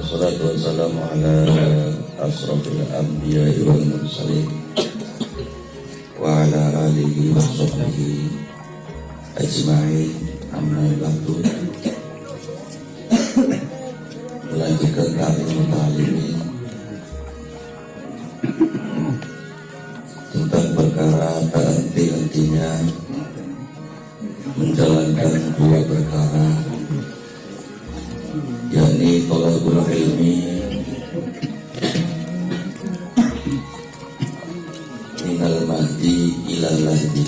wassalatu wassalamu ala asrafil anbiya'i wal mursalin wa ala alihi wa sahbihi ajma'in, amma ba'du. Melanjutkan ta'lim tentang perkara tak henti-hentinya menjalankan dua perkara, yakni thalabul ilmi minal mahdi ilal lahdi,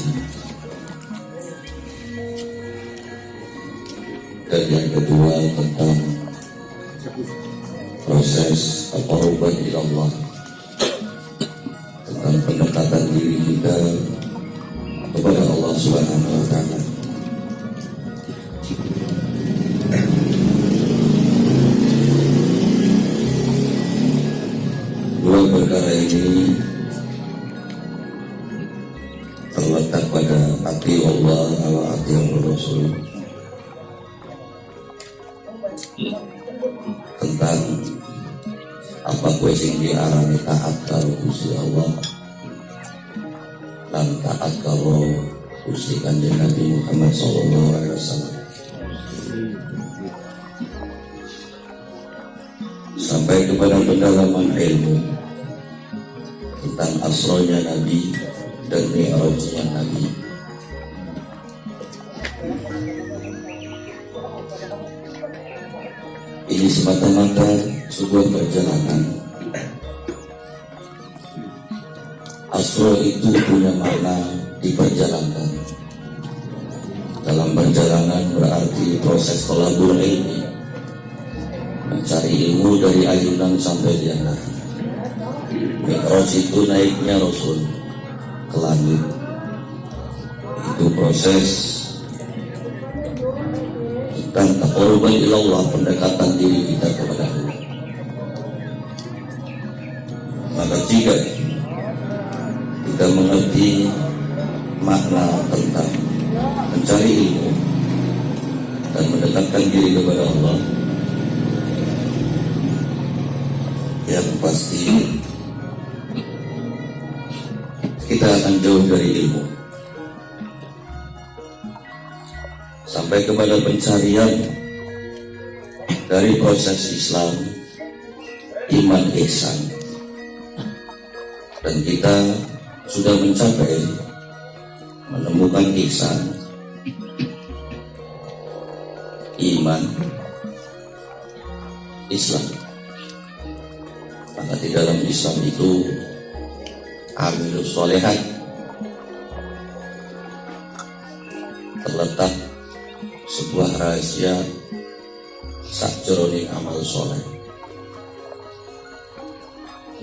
dan yang kedua tentang proses taqarruban ila Allah, tentang pendekatan diri kita kepada Allah Subhanahu wa taala. Dua perkara ini terletak pada ati Allah wa ati Rasul, tentang apa kue sing diarani taat karo Gusti Allah lan taat karo Gusti Kanjeng Nabi Muhammad sallallahu alaihi wasallam, sampai kepada pendalaman ilmu tentang asronya Nabi dan mi'rajnya Nabi. Ini semata-mata sebuah perjalanan. Asro itu punya makna diperjalankan. Dalam perjalanan berarti proses thalabul ilmi, mencari ilmu dari ayunan sampai liang. Mi'raj itu naiknya Rasul ke langit. Itu proses tentang taqarruban ila Allah, pendekatan diri kita kepada Allah. Maka jika kita mengerti makna tentang mencari ilmu dan mendekatkan diri kepada Allah, yang pasti kita akan jauh dari ilmu sampai kepada pencarian dari proses Islam, iman, ihsan, dan kita sudah mencapai menemukan ihsan, iman, Islam. Maka di dalam Islam itu amilus sholehat terletak sebuah rahasia sakjroning amal soleh.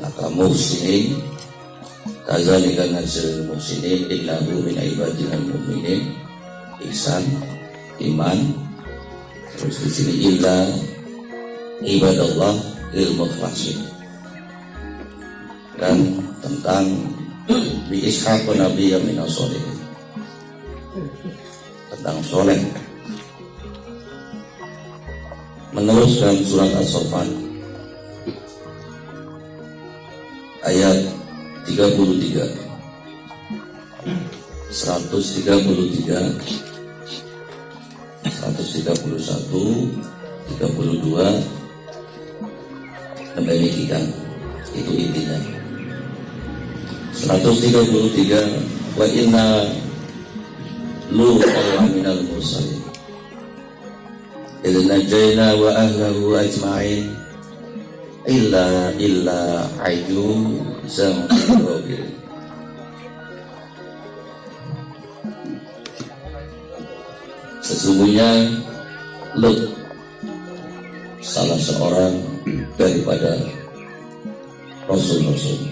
Maka muhsinin kadzalika najzil muhsinin innahu min ibadina mu'minin, ihsan, iman, terus di sini illa ibadallah lil mukhlasin, dan tentang bi ishaq nabi min as-sholihin, tentang soleh. Meneruskan surat As-Saffat ayat 33, 133, 131, 32, demikian. Itu intinya. 133, wa inna lu'alla minal mursalin idh najayna wa ahlahu ajma'in illa ajuzan fil. Sesungguhnya Lut salah seorang daripada Rasul-Rasul.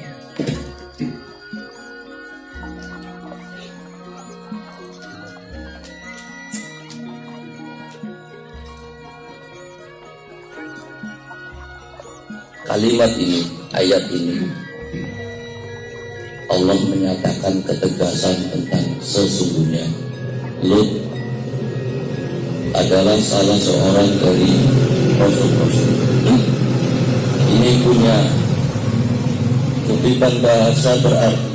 Kalimat ini, ayat ini, Allah menyatakan ketegasan tentang sesungguhnya Lut adalah salah seorang dari Rasul-Rasul. Ini punya kutipan bahasa berarti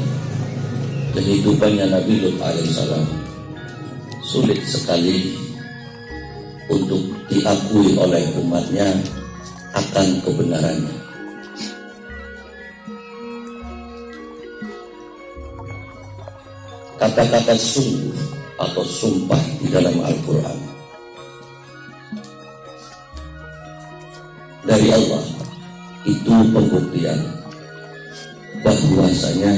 kehidupannya Nabi Lut alaihissalam sulit sekali untuk diakui oleh umatnya akan kebenarannya. Kata-kata sungguh atau sumpah di dalam Al-Quran dari Allah itu pembuktian bahwasanya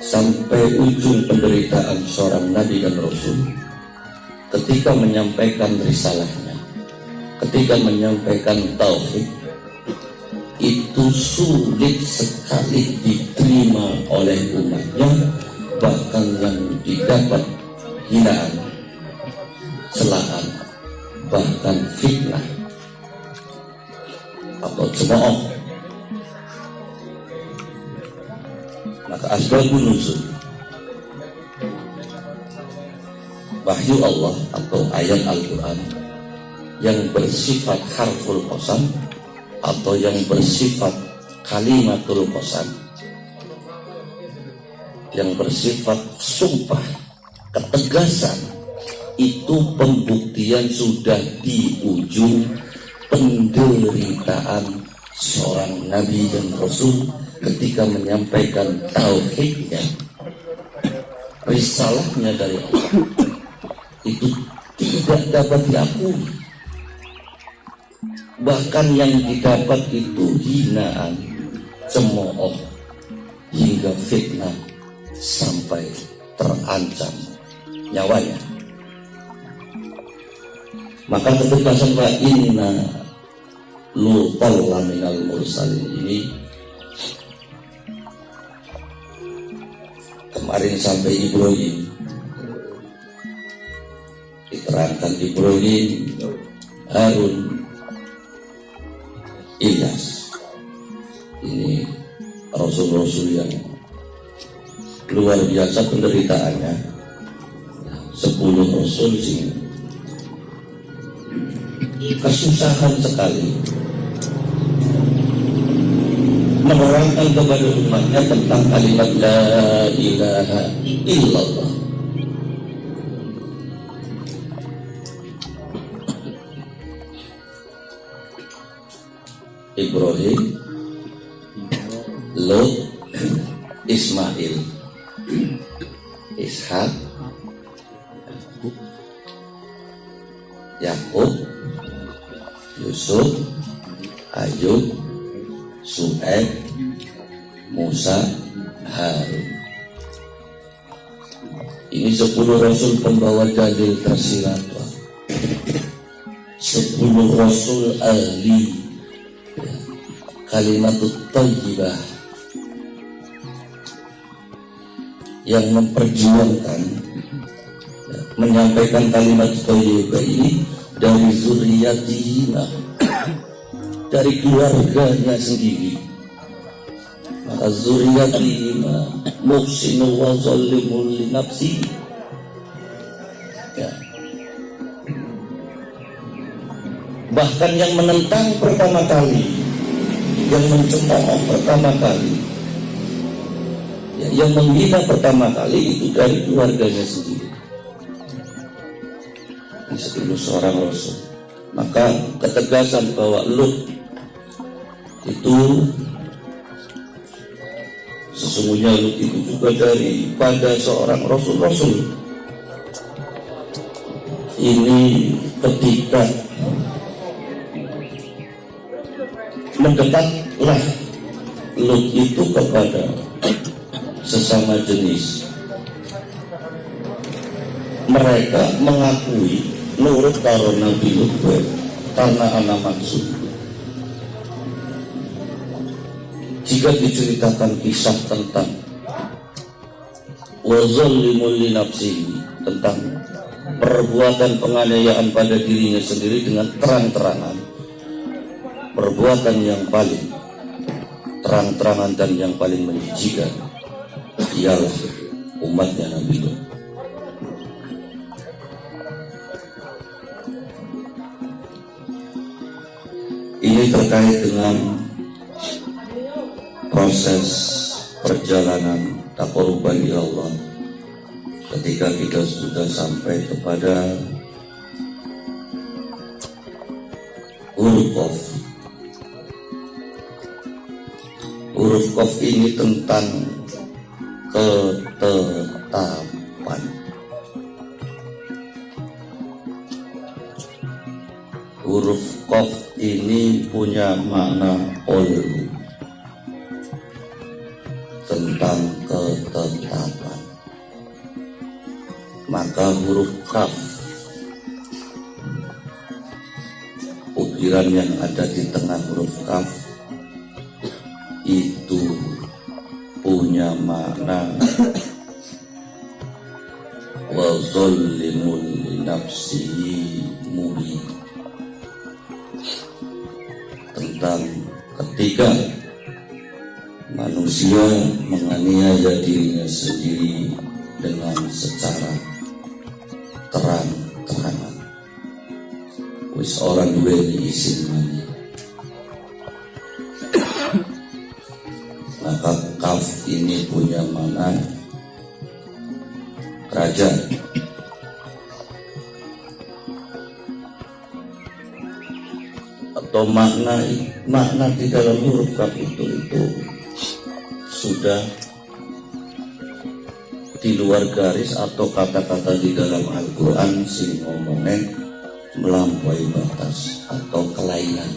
sampai ujung penderitaan seorang Nabi dan Rasul ketika menyampaikan risalahnya, ketika menyampaikan tauhid, itu sulit sekali diterima oleh umatnya, bahkan yang didapat hinaan, celaan, bahkan fitnah atau cemooh. Maka asbabun nuzul, wahyu Allah atau ayat Al-Quran yang bersifat harful qasam atau yang bersifat kalimatul qasam, yang bersifat sumpah, ketegasan, itu pembuktian sudah di ujung penderitaan seorang Nabi dan Rasul ketika menyampaikan tauhidnya, risalahnya dari Allah, itu tidak dapat diakui. Bahkan yang didapat itu hinaan, cemooh, hingga fitnah, sampai terancam nyawanya. Maka ketegasan wa inna Lutal minal mursalin ini kemarin sampai Ibrahim, diterangkan Ibrahim, Harun, Ilyas. Ini rasul-rasul yang luar biasa penderitaannya. 10 rasul sih kesusahan sekali menerangkan kepada umatnya tentang kalimat la ilaha illallah. Ibrahim, Lot, Ismail, Ishak, Yakub, Yusuf, Ayub, Su'aib, Musa, Harun. Ini 10 rasul pembawa dalil tersirat, 10 rasul ahli kalimatut thayyibah yang memperjuangkan, menyampaikan kalimat thayyibah ini dari zuriyatihina, dari keluarganya sendiri. Maka zuriyatihina muhsinul wa zalimul li nafsi, ya. Bahkan yang menentang pertama kali, yang mencemooh pertama kali, ya, yang menghina pertama kali itu dari keluarganya sendiri. Ini 10 seorang rasul. Maka ketegasan bahwa Lut itu sesungguhnya Lut itu juga daripada seorang rasul-rasul. Ini ketika mendekatlah Lut itu kepada sesama jenis, mereka mengakui nurut karo Nabi Lut karena anak maksud. Jika diceritakan kisah tentang wazallimul li nafsihi, tentang perbuatan penganiayaan pada dirinya sendiri dengan terang-terangan, perbuatan yang paling terang-terangan dan yang paling menjijikan ialah umatnya Nabi Lut. Ini terkait dengan proses perjalanan taqarruban ila Allah. Ketika kita sudah sampai kepada huruf Qaf. Huruf Qaf ini tentang ketetapan. Huruf Qaf ini punya makna ulu, tentang ketetapan. Maka huruf Kaf, ukiran yang ada di tengah huruf Kaf itu punya makna wa zallimul li nafsihi mubin, tentang ketika manusia menganiaya dirinya sendiri dengan secara terang-terangan. Wis orang duweni isin mani. Maka Kaf ini punya makna kerajaan. Atau makna di dalam huruf Kaf itu sudah di luar garis atau kata-kata di dalam Al-Quran sing ngomongnya melampaui batas atau kelainan.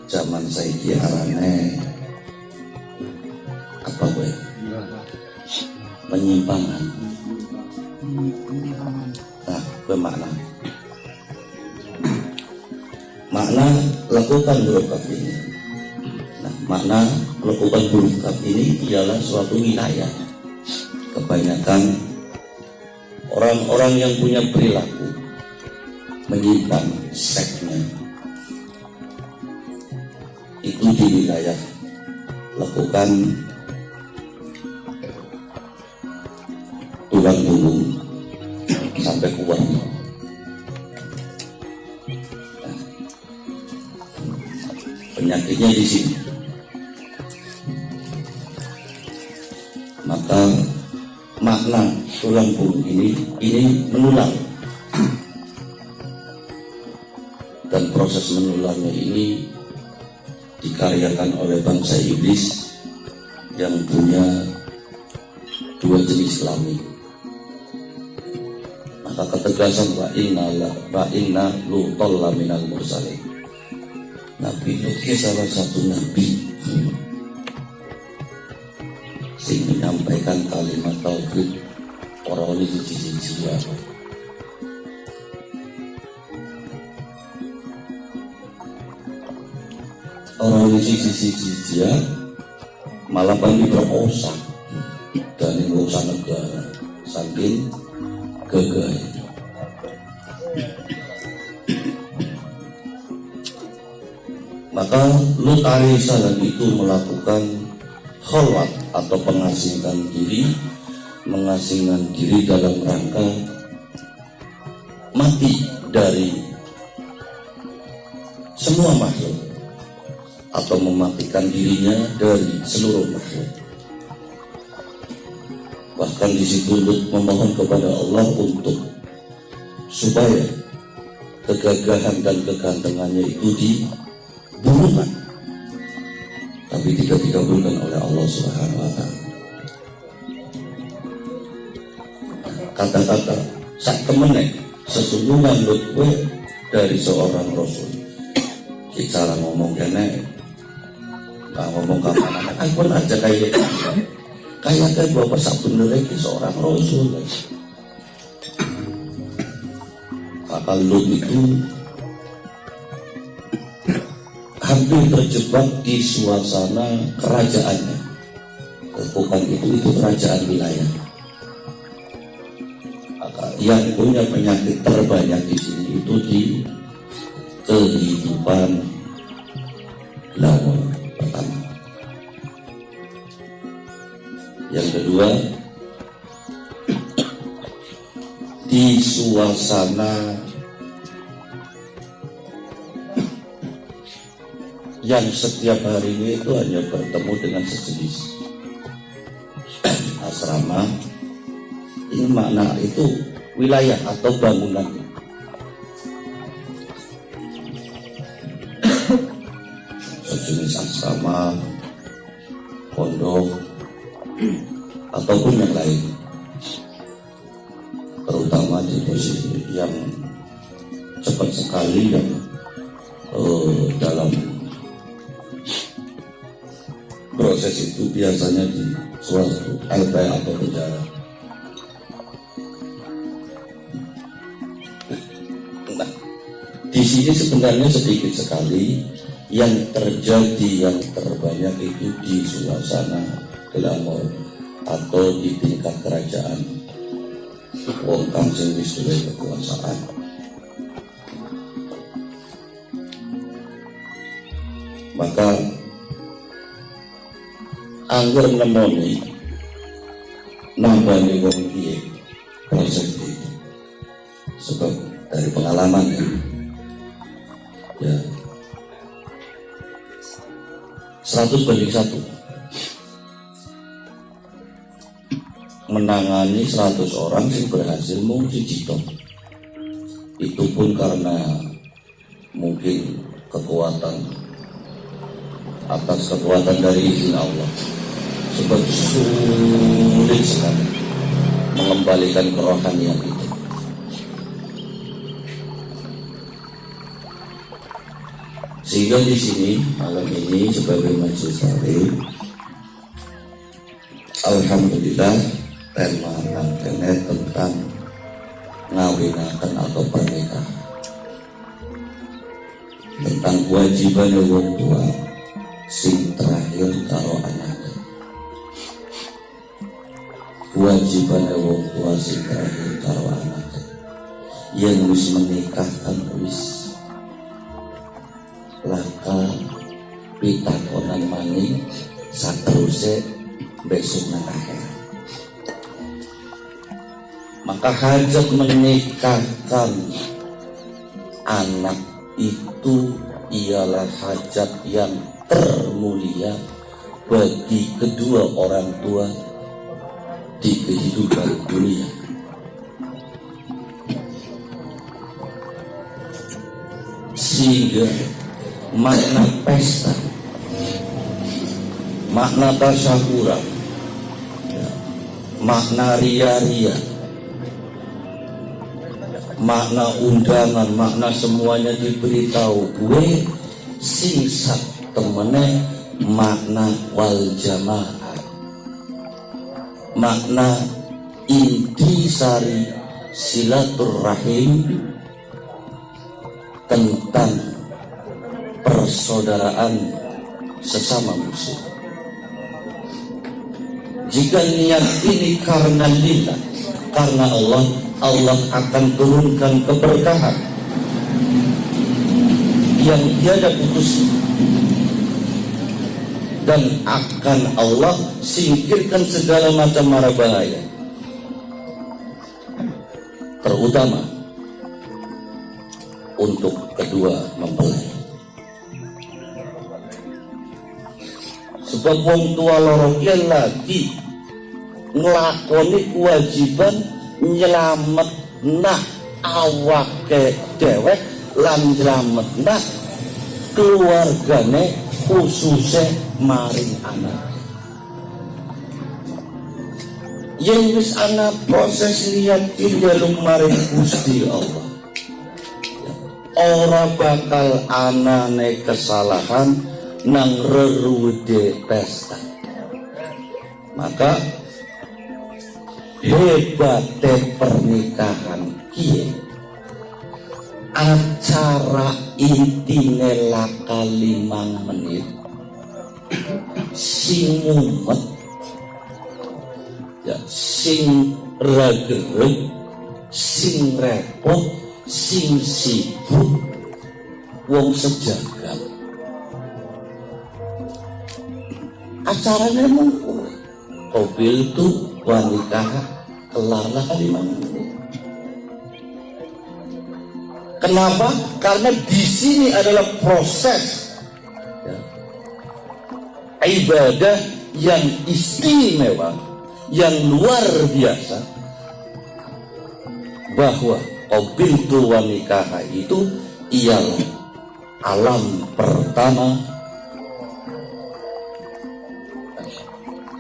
Zaman saiki arane apa gue? Penyimpangan. Nah, bermakna lakukan huruf Kaf ini. Nah, makna lakukan huruf Kaf ini ialah suatu wilayah. Kebanyakan orang-orang yang punya perilaku menyimpan seksnya itu di wilayah lakukan tulang punggung sampai kuat. Penyakitnya di sini. Maka makna tulang punggung ini menular, dan proses menularnya ini dikaryakan oleh bangsa iblis yang punya dua jenis kelamin. Maka ketegasan wa inna Lutal laminal mursalin. Nabi Lut salah satu nabi sing menyampaikan kalimat tauhid orang ini siji-siji. Orang ini siji-siji malah bagi berkosa dan urusan negara saking gagah. Maka Lut alaihissalam itu melakukan khalwat atau mengasingkan diri dalam rangka mati dari semua makhluk atau mematikan dirinya dari seluruh makhluk. Bahkan di situ Lut memohon kepada Allah untuk supaya kegagahan dan kegantengannya itu dibunuhkan, tapi tidak dikabulkan oleh Allah Subhanahu wa Ta'ala. Kata-kata sak temennya sesungguhnya Lut dari seorang Rasul. Cara ngomong kene, ngomong ke anak-anak, aku aja kayak bapak sak bener lagi seorang Rasul. Maka Lut itu hampir terjebak di suasana kerajaannya. Bukan itu kerajaan wilayah. Maka yang punya penyakit terbanyak di sini itu di kehidupan lawan pertama. Yang kedua, di suasana yang setiap harinya itu hanya bertemu dengan sejenis asrama. Ini makna itu wilayah atau bangunan. Sejenis asrama, pondok, ataupun yang lain. Terutama di posisi yang cepat sekali yang dalam proses itu biasanya di suatu LP atau penjara. Nah, di sini sebenarnya sedikit sekali yang terjadi, yang terbanyak itu di suasana glamor atau di tingkat kerajaan. Wong kang sing wis duwe kekuasaan. Maka angger nemoni nambani wong piye proses itu. Sebab dari pengalaman ya 100/1 menangani 100 orang sih berhasil mung siji tok. Itu pun karena mungkin atas kekuatan dari izin Allah. Sebab sulit sekali mengembalikan kerohanian itu. Sehingga di sini malam ini sebagai majelis taklim, alhamdulillah tema angkene tentang ngawinaken atau pernikahan, tentang kewajiban wong tua sing terakhir karo anak. Kewajiban wong tua sing terakhir karo anak yang wis menikahkan wis laka pitakonan maning sateruse besok nang akhirat. Maka hajat menikahkan anak itu ialah hajat yang termulia bagi kedua orang tua di kehidupan dunia. Sehingga makna pesta, makna tasyakuran, makna ria-ria, makna undangan, makna semuanya diberitahu. Gue sing sak temene makna wal jamaah, makna intisari silaturrahim, tentang persaudaraan sesama muslim. Jika niat ini karena lillah, karena Allah, Allah akan turunkan keberkahan yang tiada putus, dan akan Allah singkirkan segala macam mara bahaya, terutama untuk kedua mempelai. Sebab wong tua loro lagi nglakoni kewajiban nyelametna awake dhewek lan nyelametna keluargane, khususnya maring anak. Yang wis ana proses liyan ilmu maring Gusti Allah, ora bakal anane kesalahan nang rerude pesta. Maka hebate pernikahan kiye, acara intine laka 5 menit, sing mumet ya, sing ragereg, sing repot, sing sibuk, wong sejagat. Acaranya mungkin mobil itu wanita kelarlah 5 menit. Kenapa? Karena di sini adalah proses ya, ibadah yang istimewa, yang luar biasa, bahwa qabiltu wa nikah itu ialah alam pertama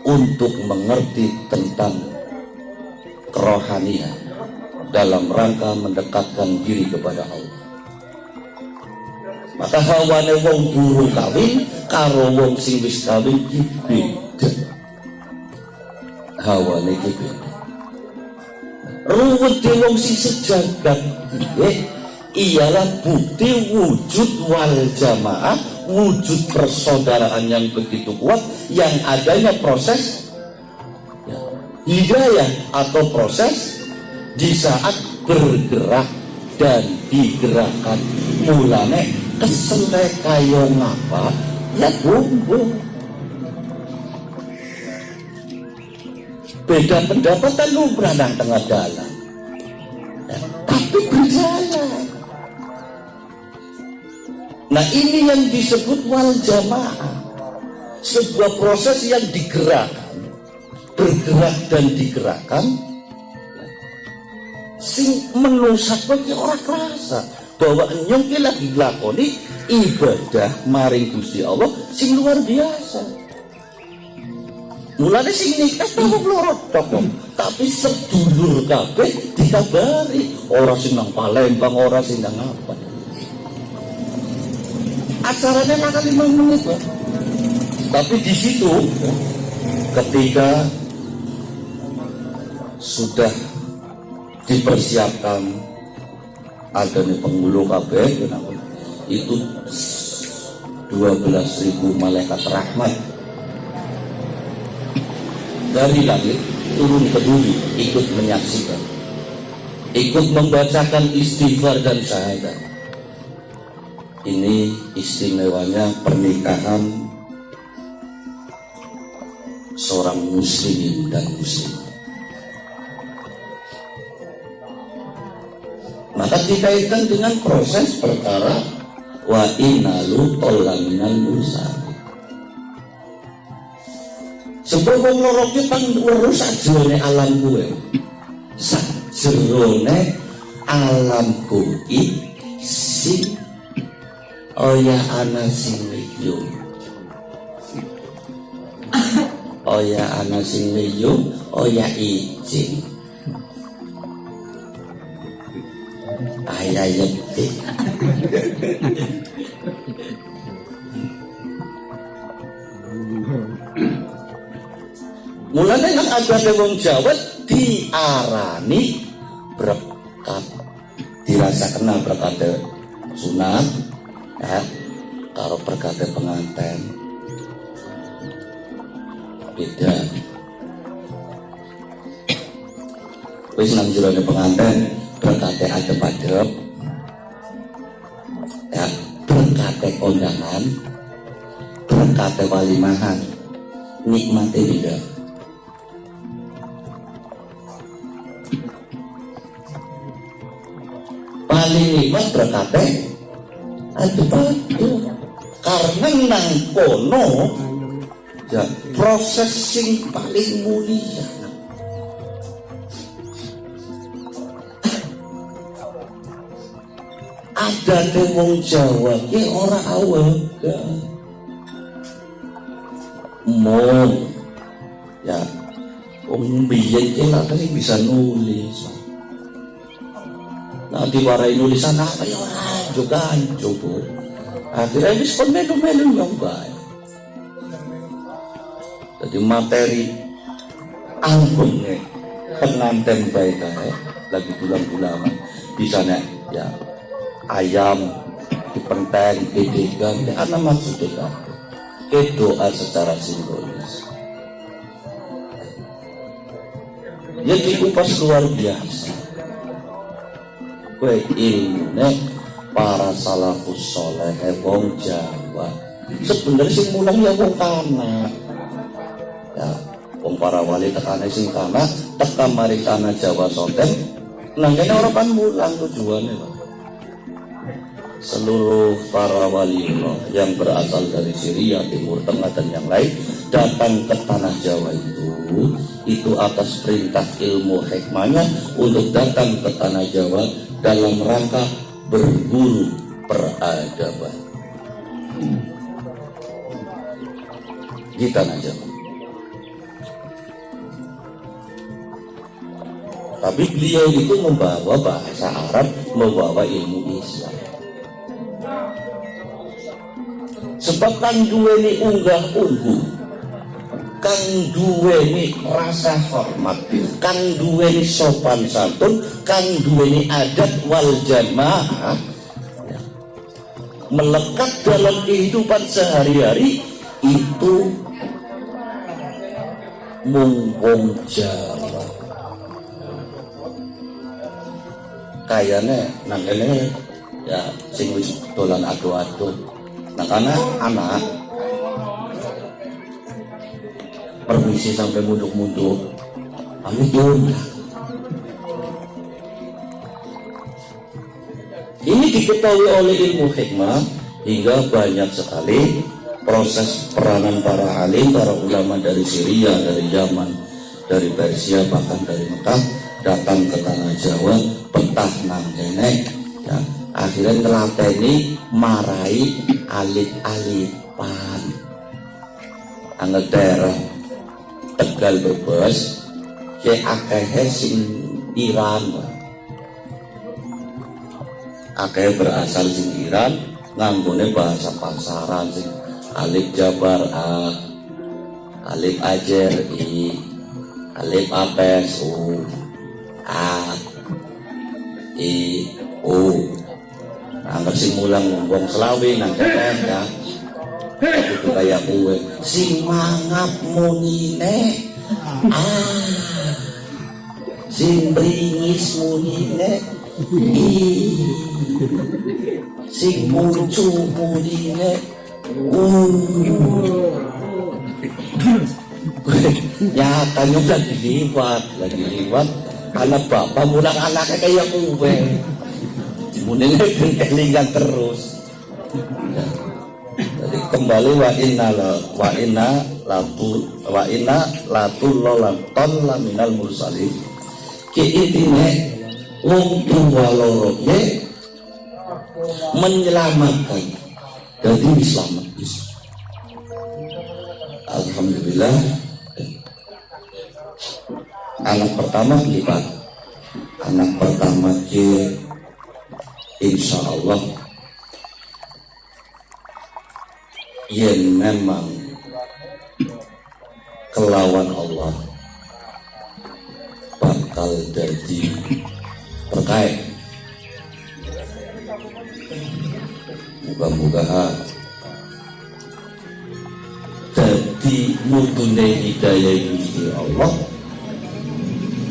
untuk mengerti tentang kerohanian dalam rangka mendekatkan diri kepada Allah. Maka hawane wong durung kawin karo wong sing wis kawin iki beda. Hawane iki beda. Ruwet wong sing sejagat iki ialah bukti wujud wal jamaah, wujud persaudaraan yang begitu kuat, yang adanya proses ya, hidayah atau proses di saat bergerak dan digerakkan. Mulane kesele kaya ngapa ya bumbu. Beda pendapat kan lumrah nang tengah dalan ya, tapi berjalan. Nah ini yang disebut wal jamaah, sebuah proses yang digerakkan, bergerak dan digerakkan, sing menusak bagi orang kerasa bahwa nyong lagi lakoni ibadah maring Gusti Allah sing luar biasa. Mulane sing nikah tahu lorot tokoh, tapi sedulur kabeh dikabari, ora sing nang Palembang, ora sing nang apa. Acaranya makan 5 menit Pak. Tapi di situ ketika sudah dipersiapkan adanya penghulu kabeh itu 12.000 malaikat rahmat dari langit turun ke bumi ikut menyaksikan, ikut membacakan istighfar dan syahadat. Ini istimewanya pernikahan seorang muslimin dan muslimah. Maka dikaitkan dengan proses perkara wa innalu tolaminal mursali. Sebab wong loro ki pang urus sajrone alam kuwe. Sajrone alam kuwi sing oya ana sing liyo. Oya ana sing liyo, oya izin. Ayah yeti. Mulanya yang ada wong Jawa diarani berkat, dirasa kenal berkat sunat ya, karo berkat pengantin beda. Wis nang jerone pengantin berkate adep-adep ya, berkate kondangan, berkate walimahan, nikmati beda. Paling nikmat berkate adep-adep karena nang kono ya proses sing paling mulia. Ada wong Jawa ki ora awega mon ya wong biyen ki lagi bisa nulis, nah diwarai nulisan apa ya ora juga cukup akhirnya wis kon melu-melu yang bae. Jadi materi albumnya pengantin baik lagi bulan-bulanan bisa nek ya ayam dipenteng, didegang, ya ana maksudnya ke doa secara simbolis. Ya dikupas luar biasa. Kue ilmunya para salafus soleh wong Jawa. Sebenarnya sing mulang ya wong kana. Ya, wong para wali tekane sing kana, teka mari tanah Jawa Soten. Nang kene ora kan mulang tujuane, Pak. seluruh para waliullah yang berasal dari Syria, Timur Tengah dan yang lain datang ke tanah Jawa itu atas perintah ilmu hikmahnya untuk datang ke tanah Jawa dalam rangka berburu peradaban di tanah Jawa. Tapi beliau itu membawa bahasa Arab, membawa ilmu Islam. Sebab kang duweni unggah ungguh, kang duweni rasa hormat, kang duweni sopan santun, kang duweni adat wal jamaah, melekat dalam kehidupan sehari-hari itu mung Jawa. Kayaknya nangkene ya sing wis dolan ado-ado. Anak permisi sampai munduk-munduk, kami dong. Ini diketahui oleh ilmu hikmah hingga banyak sekali proses peranan para alim, para ulama dari Syria, dari Yaman, dari Persia, bahkan dari Mekah datang ke tanah Jawa, betah nang kene, ya, akhirnya ngelateni marai alit-alitan angel daerah Tegal Brebes ke akehe sing Iran, akeh berasal sing Iran, nganggone bahasa pasaran sing alif jabar a, alif ajer i, alif apes u, a, i, u. Angger sing mulang wong Selawi nang kene ya. Itu kayak kue sing mangap munine. Sing bringis munine. Sing mucu munine. Ya kan lagi liwat karena bapak mulang anaknya kayak kue. Munine kelingan terus. Jadi kembali wa inna latul minal mursalin. Ki intine wong tuwa loro menyelamatkan. Jadi diselamatkan. Alhamdulillah. Anak pertama lipat. Anak pertama ki insya Allah yang memang kelawan Allah bakal jadi terkait. Muga-muga jadi mudune hidayah Gusti Allah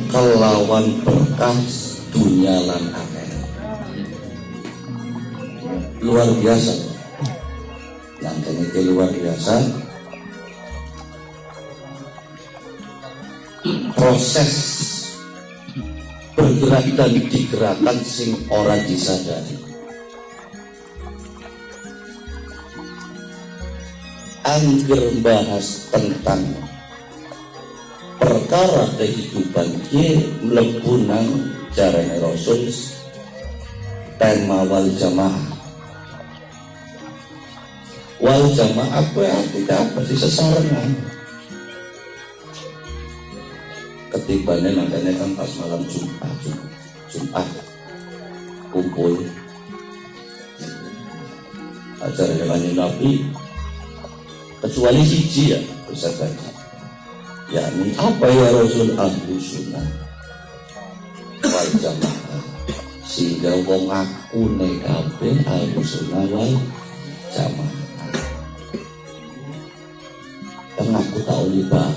kelawan berkah dunia lan akhirat. Luar biasa, yang ini luar biasa. Proses bergerak dan digerakkan sing ora disadari. Angger bahas tentang perkara kehidupan ki mlebu nang jarane Rasul tema wal jamaah. Wal jamaah apa sih sesarengan ketibane nangkene kan pas malam Jumat kumpul acara dengan Nabi kecuali siji ya Ustaz Haji, yakni apa ya Rasul ahlu sunnah wal jamaah, sehingga wong aku kabeh ahlu sunnah wal jamaah. Karena aku tahu libat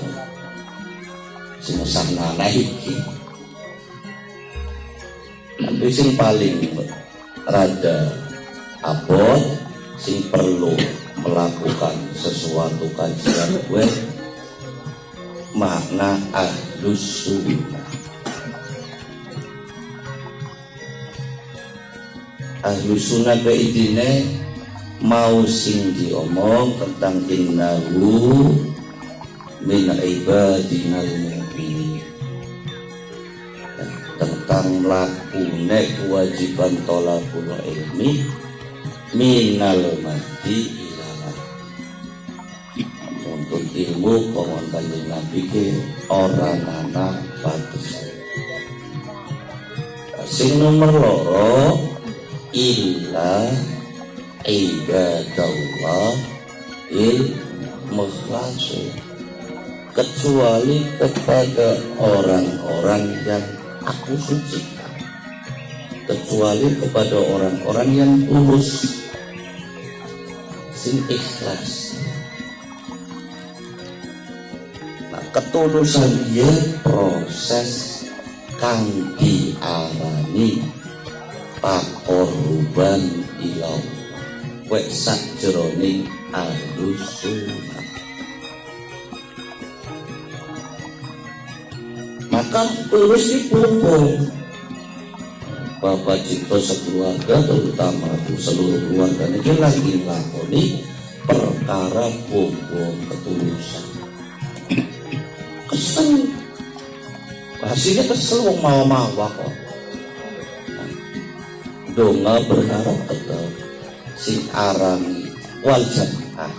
semua nana iki, tapi sing paling rada abot sing perlu melakukan sesuatu kajian gue makna ahlus sunnah. ahlu sunnah beidine mau sing diomong tentang innahu min ibadinal mu'minin, tentang mlakune kewajiban thalabul ilmi minal mahdi ilal untuk ilmu kongkon kanjeng Nabi ke orang anak bagus. Sing nomor loro illa ibadallah il mukhlasin, kecuali kepada orang-orang yang aku sucikan, kecuali kepada orang-orang yang tulus sing ikhlas. Nah, ketulusan dia proses kang diarani pakoruban ilau wek sakjroning ahlus sunnah. Maka tulus dipupuk Bapak Cipto sekeluarga, terutama seluruh keluarganya dia lagi lakoni perkara pupuk ketulusan. Kesel hasilnya kesel wong mawa-mawa kok. Donga berharap tetap sing arani wal jannah.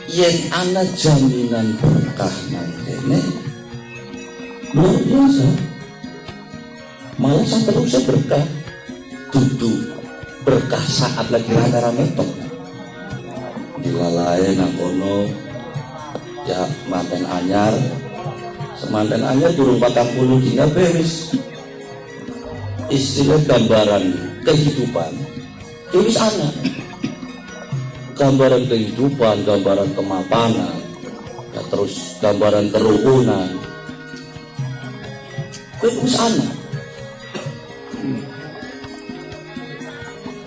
Yen ana jaminan berkah nang kene luar biasa, malah sampai usah berkah dudu berkah saat lagi rame-rame tok dilalai nang kono ya manten anyar semanten anyar durung 40 dina beres istilah gambaran kehidupan tulis anak gambaran kehidupan, gambaran kemapanan ya, terus gambaran kerukunan tulis anak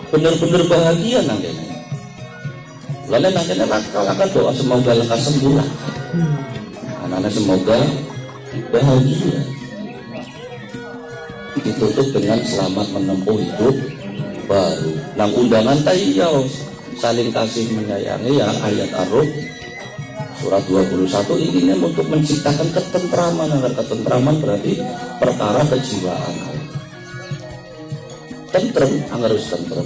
bener-bener bahagia nantinya. Lalu nantinya lakukan doa semoga lekas sembuh lah. Anak-anak semoga bahagia. Ditutup dengan selamat menempuh hidup baru. Nang undangan tayyau saling kasih menyayangi ya ayat Ar-Rum surat 21 ini untuk menciptakan ketentraman. Agar ketentraman berarti perkara kejiwaan. Tentrem, harus tentrem.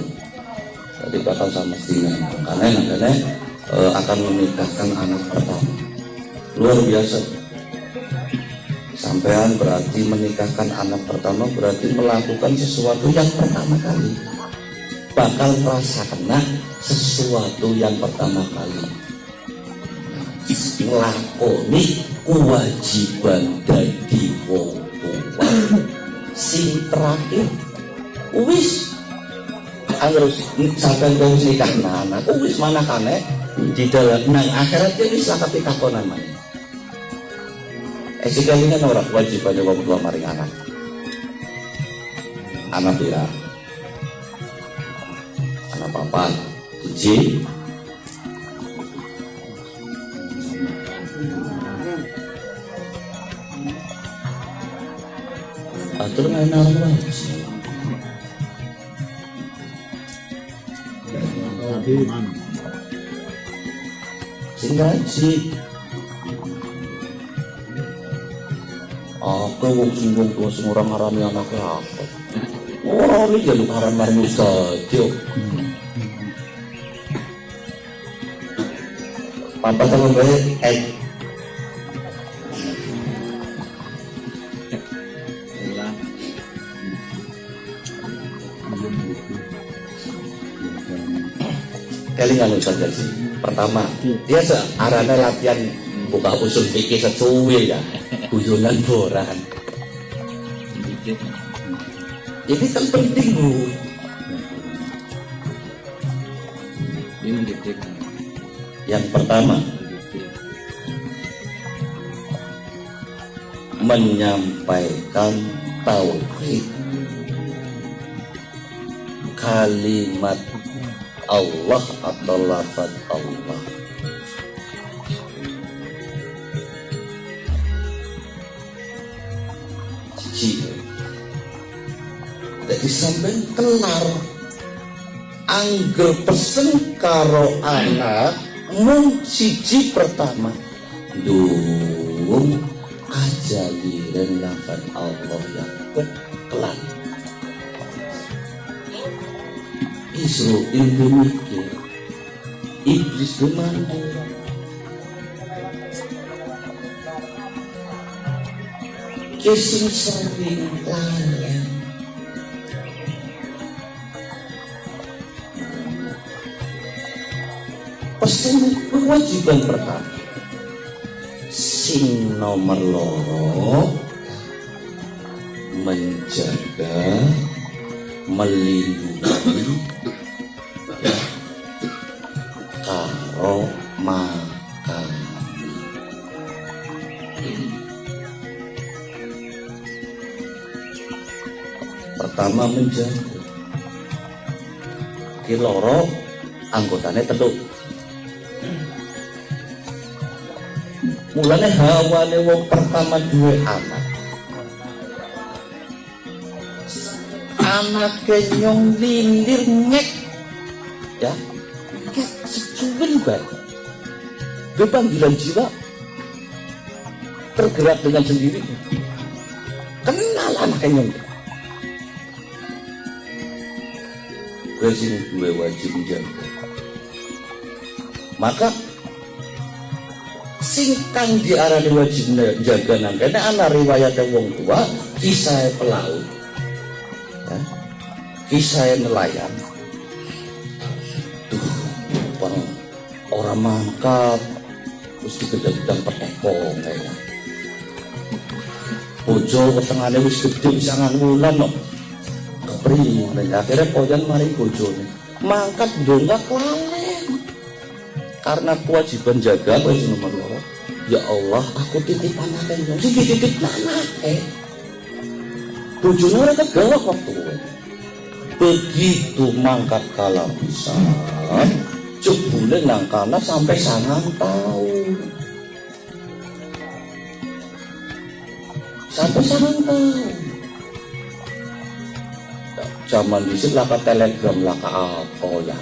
Jadi bakal sama mestinya karena nantinya akan menikahkan anak pertama. Luar biasa. Sampean berarti menikahkan anak pertama berarti melakukan sesuatu yang pertama kali. Bakal merasakan sesuatu yang pertama kali. Nglakoni kewajiban dadi wong tua sing terakhir wis harus sampai kau nikah anak wis mana kane di dalam nang akhirat wis lah kapitakonan man. Sekali kan orang wajib pada wong tua maring anak. Anak pira? Anak papan, siji. Atur nganar wajib. Sing gaji apa wong sing wong tua sing ora ngarani anake apa ora iki jaluk aran marang ustadz papa temen bae kelingan saja sih. Pertama, dia arane latihan buka usul fikih sesuai ya, guyonan boran. Ini kan penting bu. Yang pertama, menyampaikan tauhid, kalimat Allah atau lafaz Allah. Cici Dadi sampean kelar angger pesen karo anak mung siji pertama dung ajaliren lafal Allah yang kelar. Israil mikir, iblis demandul. Kesing sering layang pesen kewajiban pertama sing nomor loro menjaga melindungi karo makan. Pertama menjaga ki loro anggotane telu. Mulane hawane wong pertama duwe anak. Anake nyong lilir ngek. Ya. Ngek secuwen bae. Dia panggilan jiwa tergerak dengan sendiri. Kenal anake nyong. Gue sing duwe wajib jaga. Maka sing kang diarani wajib jaga nang kene ana riwayat wong tua kisah pelaut ya, kisah nelayan tuh bang orang mangkat terus digedang petepong kayak bojo ketengane wis gedhe sangan wulan kok kepriye akhirnya pojan mari bojone mangkat ndonga kelalen karena kewajiban jaga wis nomor loro. Ya Allah, aku titip anake yo. Sing dititip anake. Bojone ora kegawa waktu. Begitu mangkat kala pisan, jebule nang kana sampai 9 tahun. Sampai 9 tahun. Zaman dhisik laka telegram laka apa ya.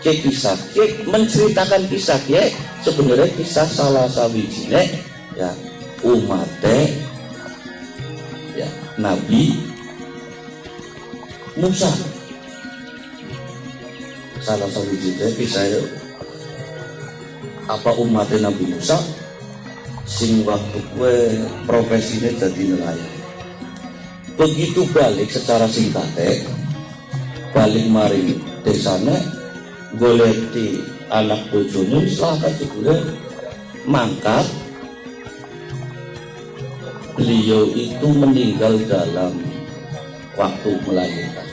Kisah menceritakan kisah sebenarnya kisah salah sawijine ya umate ya Nabi Musa. Salah sawijine kisah apa umatnya Nabi Musa sing waktu kue profesinya jadi nelayan. Begitu balik secara singkat balik mari desane goleti anak bojone selaka jebule mangkat beliau itu meninggal dalam waktu melahirkan.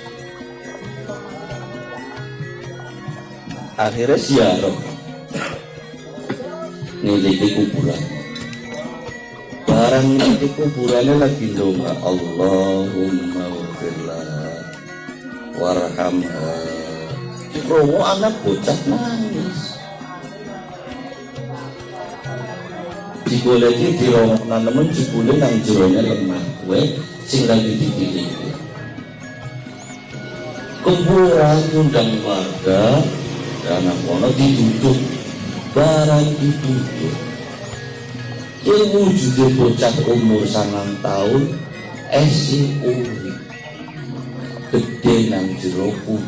Akhirnya ziarah niliki kuburan barang niliki kuburannya lagi ndonga Allahumma wafirlah warhamha. Romo anak bocah nangis. Digoleki dirongokna nemen jebule nang jerone lemah kowe sing lagi dipilih. Kuburan undang warga dan kono ditutup barang ditutup. Yang wujudnya bocah umur 9 tahun esi urip gede nang jero kubur.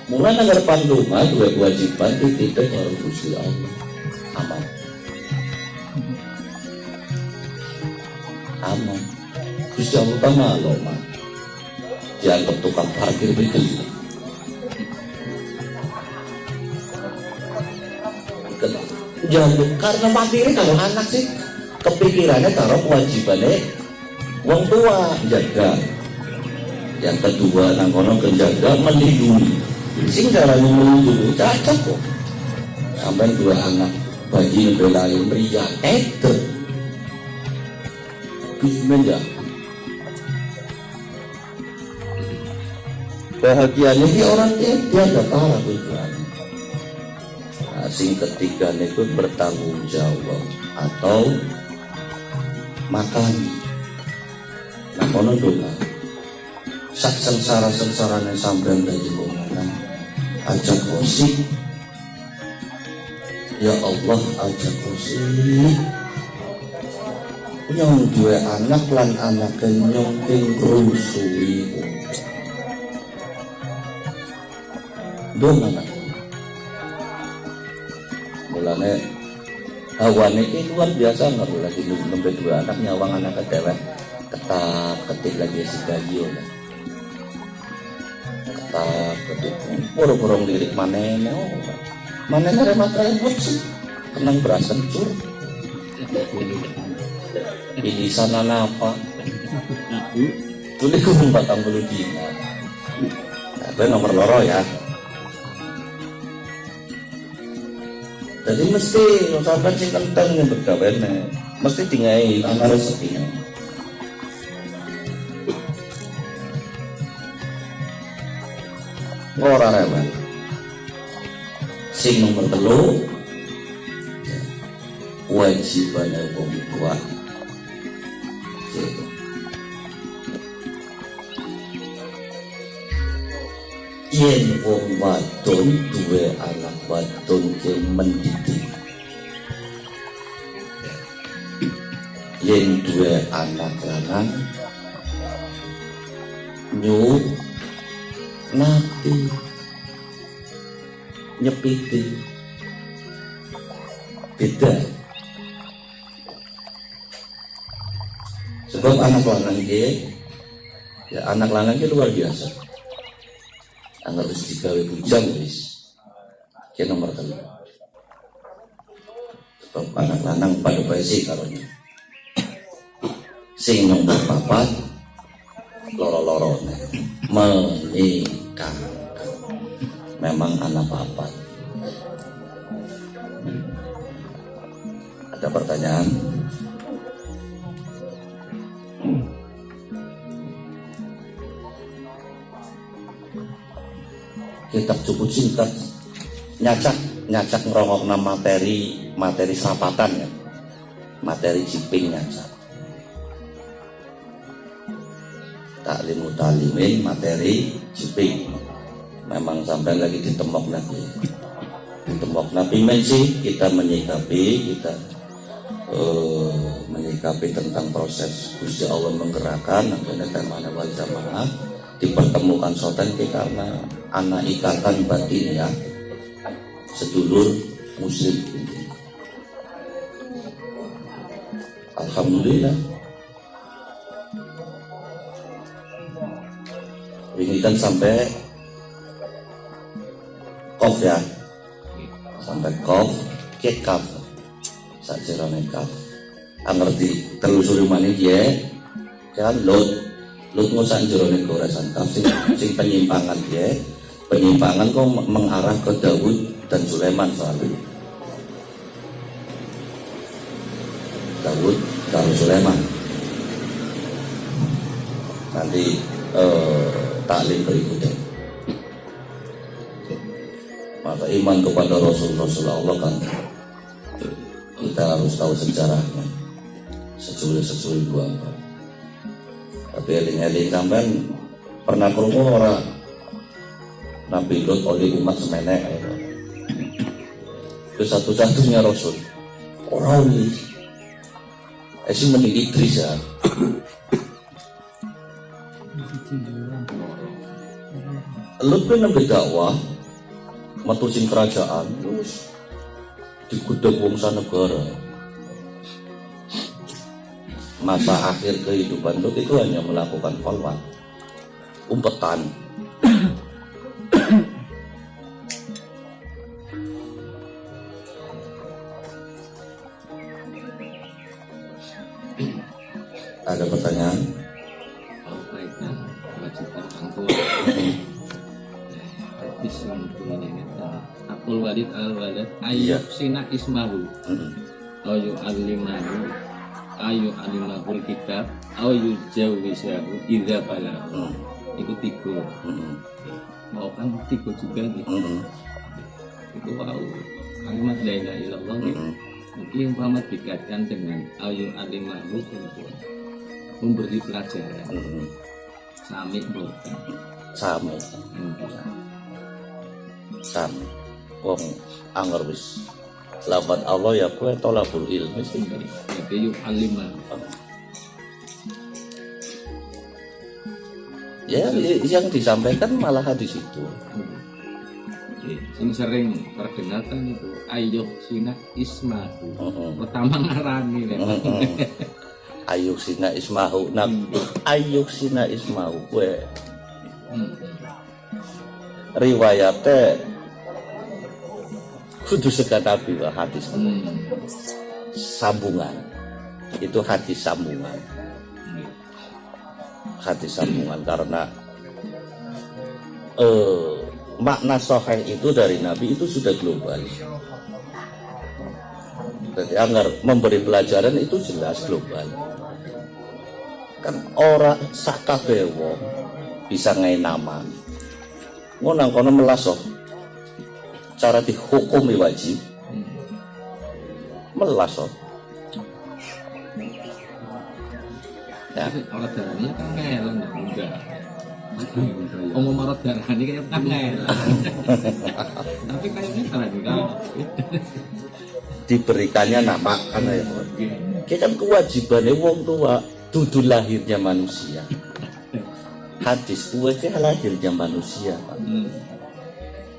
Mulai agar pandungan dua kewajiban dititip oleh Gusti Allah. Aman. Aman. Gusti Allah malu mah. Dianggap tukang parkir begitu. Jangan karena materi kalau anak sih kepikirannya taruh kewajibannya wong tua jaga. Yang kedua nang kono kejaga melindungi. Sing caranya melindungi cocok kok. Sampai 2 anak bayi ngebelain pria itu. Gimana ya? Bahagianya di orang dia ada parah tujuan. Nah, sing ketiga itu bertanggung jawab atau makan. Nah kono doa sak sengsara-sengsarane sampean dadi wong lanang aja kosik. Ya Allah aja kosik. Nyong duwe anak lan anake nyong ing rusuhi. Dong anak. Mulane awane iki luar biasa nggak lagi nembe dua anak nyawang anak dewek ketak ketik lagi si gayo lah. Ketak ketik pura-pura lirik manene manene remat rembut sih kenang berasen cur. Ini sana apa? Tulis kumung 40 dina. Tapi nomor loro ya. Jadi mesti sampai sing kenteng yang bergawene, mesti dingai ana rezekine. Ora rewel. Sing nomor 3 wajibane wong tua. Yen wong wadon duwe anak wadon ke mendidik, yen duwe anak lanang nyup nati nyepiti beda. Sebab anak lanang ya anak lanang luar biasa. Harus digawe bujang wis. Ki nomor 3. Sebab anak lanang pada baisi karonya. Sing nomor 4 loro-lorone menikah. Memang anak papat. Ada pertanyaan? Kitab cukup singkat, nyacak ngerongokna materi serapatan ya, materi jiping nyacak. Taklimin materi jiping. Memang sampai lagi ditemok lagi. Ditemok nabi mensi kita menyikapi tentang proses Gusti Allah menggerakkan namanya temana wal jamaah dipertemukan soten karena anak ikatan batin ya sedulur muslim. Alhamdulillah ini kan sampai kof ya, sampai kof kekaf saja kaf ngerti telusuri mana dia kan lot ngusak jerone goresan kaf sing penyimpangan dia penyimpangan kok mengarah ke Daud dan Sulaiman selalu Daud dan Sulaiman. Nanti taklim berikutnya. Maka iman kepada Rasul Allah kan kita harus tahu sejarahnya sesuai buang. Tapi eling-eling sampean pernah krungu ora Nabi Lut oleh umat semenek itu satu-satunya Rasul orang ini esi meni Idris ya Lut pun nembe dakwah metu sing kerajaan terus digudeg wongsa negara. Masa akhir kehidupan Lut itu hanya melakukan kholwat umpetan. Ada pertanyaan? Akul walid al walad ayyub sina ismahu ayu alimahu ayu alimahul kitab ayu jawisahu idza bala. Itu 3. Mau kan 3 juga gitu. Itu wow kalimat la ilaha illallah Ini umpama dikaitkan dengan ayu alimahu memberi pelajaran. Sami boten. Sami. Sami. Wong anger wis lafat Allah ya kowe tolabul ilmi sing Ayu alimahu. ya yang disampaikan malah di situ. Sing sering perdengarkan itu ayu sina ismahu. Pertama ngarani Ayuk sina ismahu. Nah, ayuk sina ismahu kowe riwayatnya kudu sekatapi lah hadis sambungan itu hadis sambungan karena makna sahih itu dari Nabi itu sudah global. Jadi agar memberi pelajaran itu jelas global. Kan orang sakabeh wong bisa ngainaman ngono kono melaso cara dihukumi wajib melaso ya orang darahnya kan ngelan enggak omong marot darahnya kayak tangel tapi kayaknya salah juga diberikannya nama kan ya kita kan kewajibannya wong tua dudu lahirnya manusia. Hadis kuwe ke lahirnya manusia.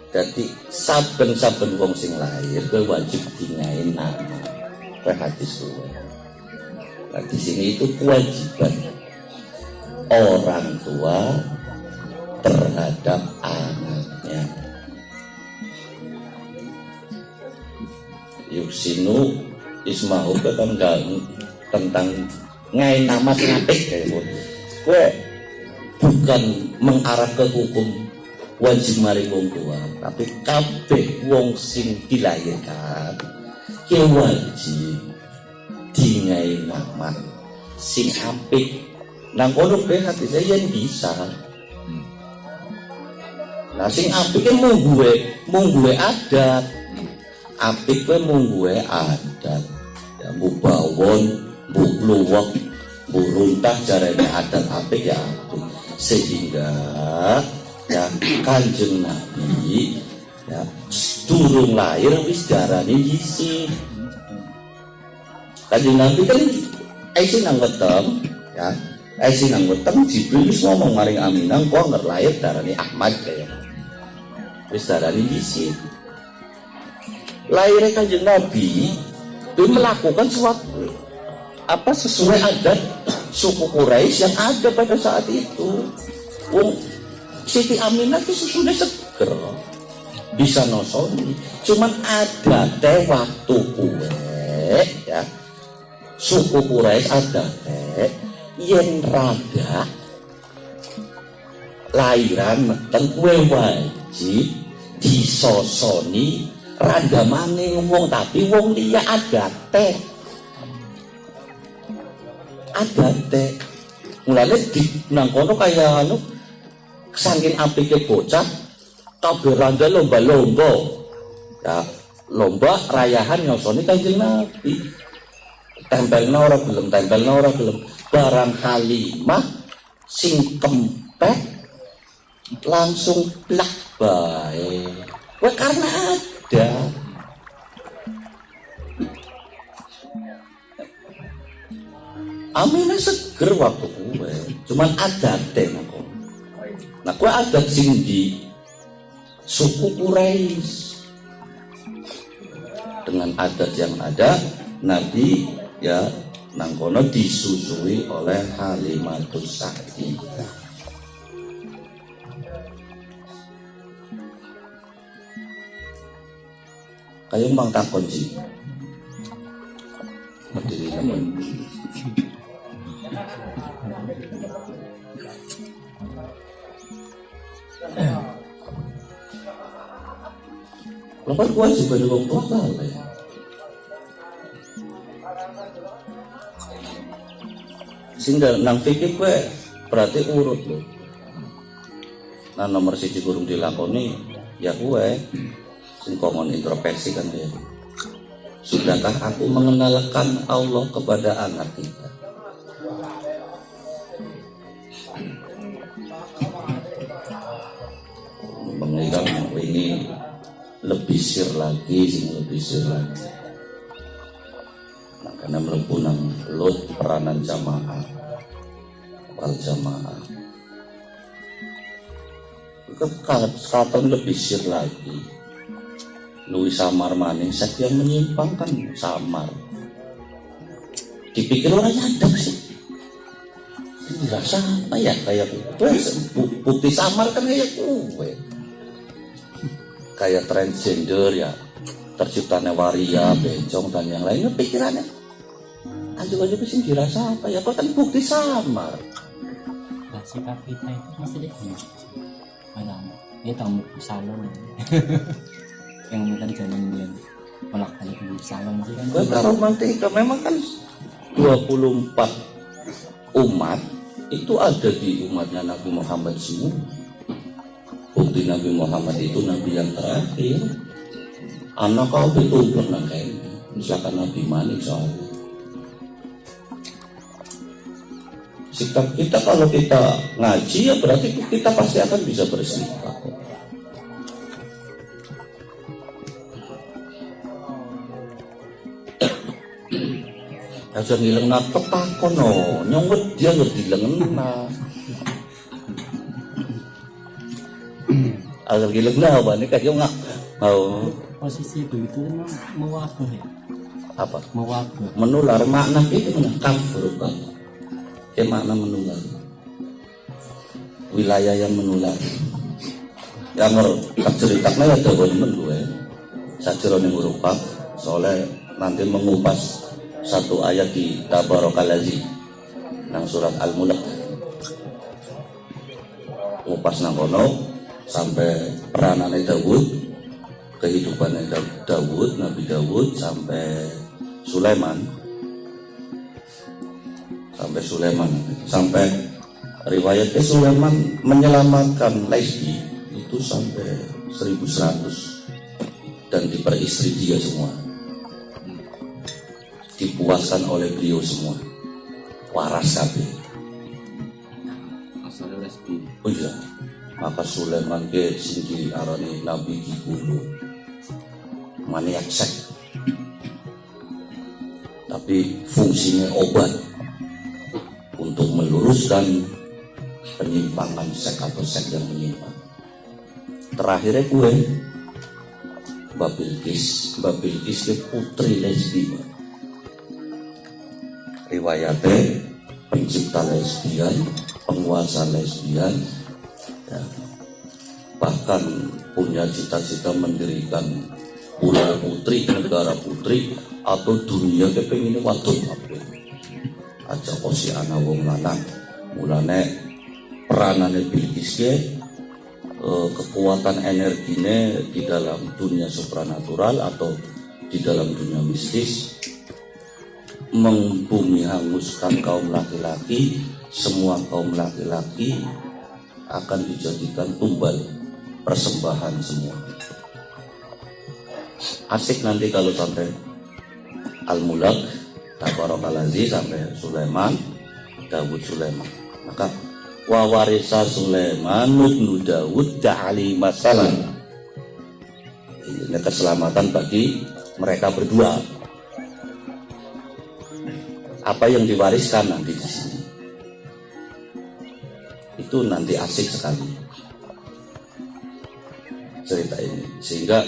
Jadi saben-saben wong sing lahir kowe wajib dingain nama. Kowe hadis kuwe. Nah, di sini itu kewajiban orang tua terhadap anaknya. Yuksinu ismahu tentang ngai nama sing apik kayak kowe bukan mengarah ke hukum wajib mari wong tua, tapi kabeh wong sing dilahirkan ki wajib dingai nama sing apik. Nang kono kowe hati saya yen bisa. Nah sing apik ki mung gue adat. Apik kowe mung gue adat. Ya mbok bawon mbok luwek, mbok runtah jarene adat apik ya apik. Sehingga ya Kanjeng Nabi ya durung lahir wis darane isi. Kanjeng Nabi kan isi nang weteng ya. Isi nang weteng Jibril wis ngomong maring Aminah kok nggak lahir darane Ahmad kaya. Wis darane isi. Lahirnya Kanjeng Nabi itu melakukan suatu sesuai adat suku Quraisy yang ada pada saat itu. Siti Aminah itu susunya seger bisa nosoni, cuman ada teh waktu kue ya suku Quraisy ada teh yen rada lahiran meteng kue wajib disosoni rada maning wong tapi wong liya ada teh mulane di nang kono kaya saking apike bocah kabeh randa lomba-lomba ya lomba rayahan nyosoni Kanjeng Nabi tempelna ora gelem barang kalimah sing kempek langsung plak bae karena ada Aminah seger waktu kue, cuman adat deh nako. Nah kue adat sing di suku Quraisy dengan adat yang ada, Nabi ya nangkono disusui oleh Halimatus Sa'diyah. Kayak mang takon sih, berdiri namun. Lepas kewajiban wong tua kali. Sehingga nang fikih kowe berarti urut lho. Nah nomor 1 kurung dilakoni ya kowe sing kongon introspeksi kan dia. Sudahkah aku mengenalkan Allah kepada anak kita? Mengira ini lebih sir lagi, lebih sir lagi. Nah, karena mlebu nang lot peranan jamaah, wal jamaah. Katon lebih sir lagi. Luwih samar maning, seks yang menyimpang kan samar. Dipikir orang nyadar sih. Dirasa apa ya kayak putih samar kan kayak kue. Kayak transgender ya, terciptanya waria, bencong dan yang lainnya pikirannya. Anjuk-anjuk sih dirasa apa ya, kok kan bukti samar. Nah, sikap kita itu masih deh. Kadang dia tamu salon. Yang bukan jalan dia bolak balik di salon sih kan. Kata romantika memang kan 24 umat itu ada di umatnya Nabi Muhammad semua. Bukti Nabi Muhammad itu Nabi yang terakhir. Anak kau betul nang kayak misalkan Nabi Manik soalnya. Sikap kita kalau kita ngaji ya berarti kita pasti akan bisa bersikap. Aja ngilang na petakon no, nyonggot dia ngerti lengan na. Agar ngilang na apa nih kayak nggak mau. Posisi begitu memang mewabah ya. Apa? Mewabah. Menular makna itu mana kafir kan? Kayak makna menular. Wilayah yang menular. Yang ceritakan ya ada bomen gue. Sajarone huruf kaf, soalnya nanti mengupas satu ayat di Tabarakallazi nang surat Al-Mulk. Ngupas nang kono sampai peranane Daud, kehidupannya Daud, Nabi Daud sampai Sulaiman. Sampai riwayatnya Sulaiman menyelamatkan Lesbi itu sampai 1100 dan diperistri dia semua. Dipuaskan oleh beliau semua, waras kabeh. Asalnya lesbi. Oh iya, maka Sulaiman ke sini arane Nabi Gigulu, maniak seks. Tapi fungsinya obat untuk meluruskan penyimpangan seks atau seks yang menyimpang. Terakhirnya gue, Babilkis ke putri lesbi. Riwayatnya pencipta lesbian, penguasa lesbian, ya, bahkan punya cita-cita mendirikan pulau putri, negara putri, atau dunia kepengen wadon apa aja kosi ana wong lanang. Mulane peranane Bilqis kekuatan energinya di dalam dunia supranatural atau di dalam dunia mistis membumi hanguskan kaum laki-laki. Semua kaum laki-laki akan dijadikan tumbal persembahan semua. Asik nanti kalau sampai Al-Mulk, Tabarakallazi sampai Sulaiman, Daud Sulaiman. Maka wa warisa Sulaiman ibnu Daud ta'ali masalah. Ini keselamatan bagi mereka berdua. Apa yang diwariskan nanti di sini itu nanti asik sekali cerita ini, sehingga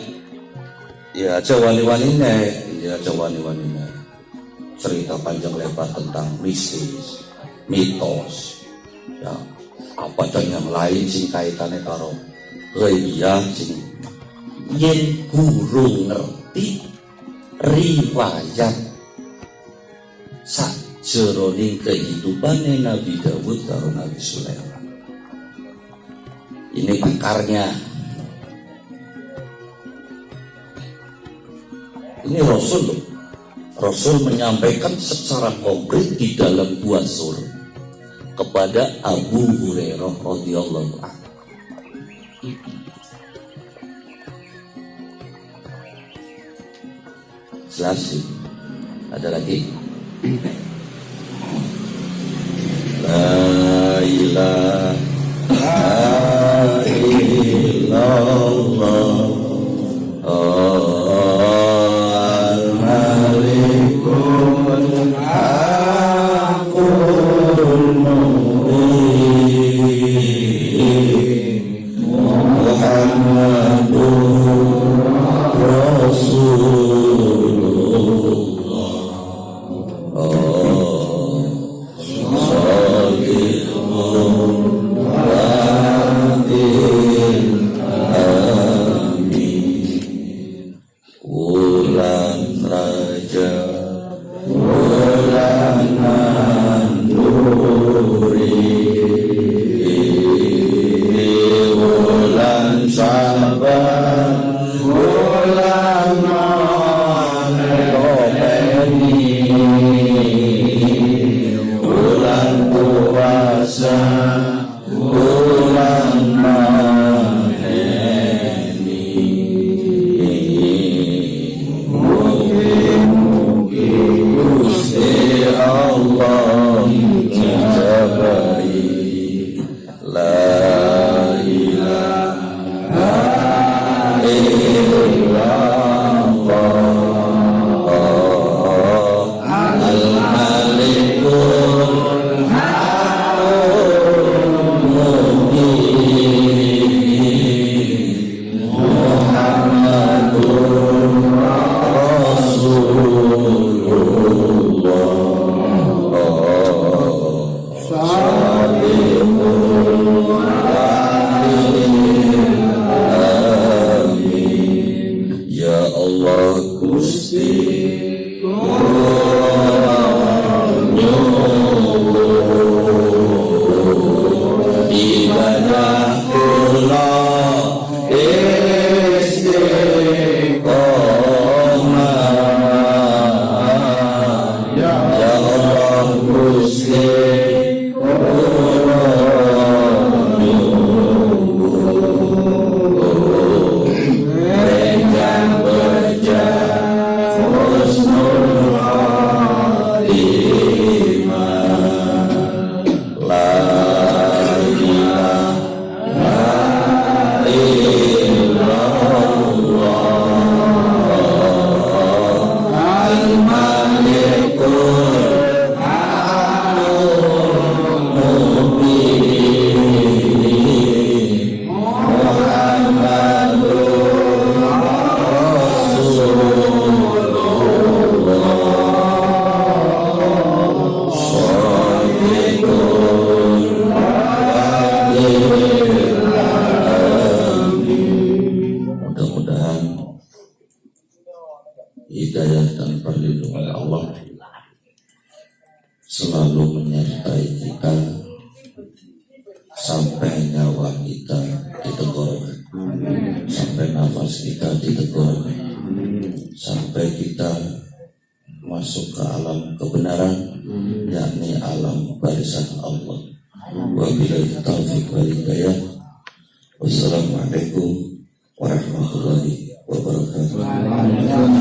ya wani-waninya cerita panjang lebar tentang mistis, mitos, ya apa dan yang lain sing kaitannya karo ghaibiyah sing yen guru ngerti riwayat sajroning kehidupannya Nabi Daud karo Nabi Sulaiman. Ini pakarnya. Ini Rasul loh. Rasul menyampaikan secara konkret di dalam dua surah kepada Abu Hurairah radhiyallahu anhu. Jelas. Ada lagi? La ilaha illallah al-malikul haqqul mubin Muhammadur hidayah dan perlindungan Allah selalu menyertai kita sampai nyawa kita ditenggorokan, sampai nafas kita ditenggorokan, sampai kita masuk ke alam kebenaran, yakni alam barisan Allah. Wabillahi taufiq wal hidayah. Wassalamualaikum warahmatullahi wabarakatuh.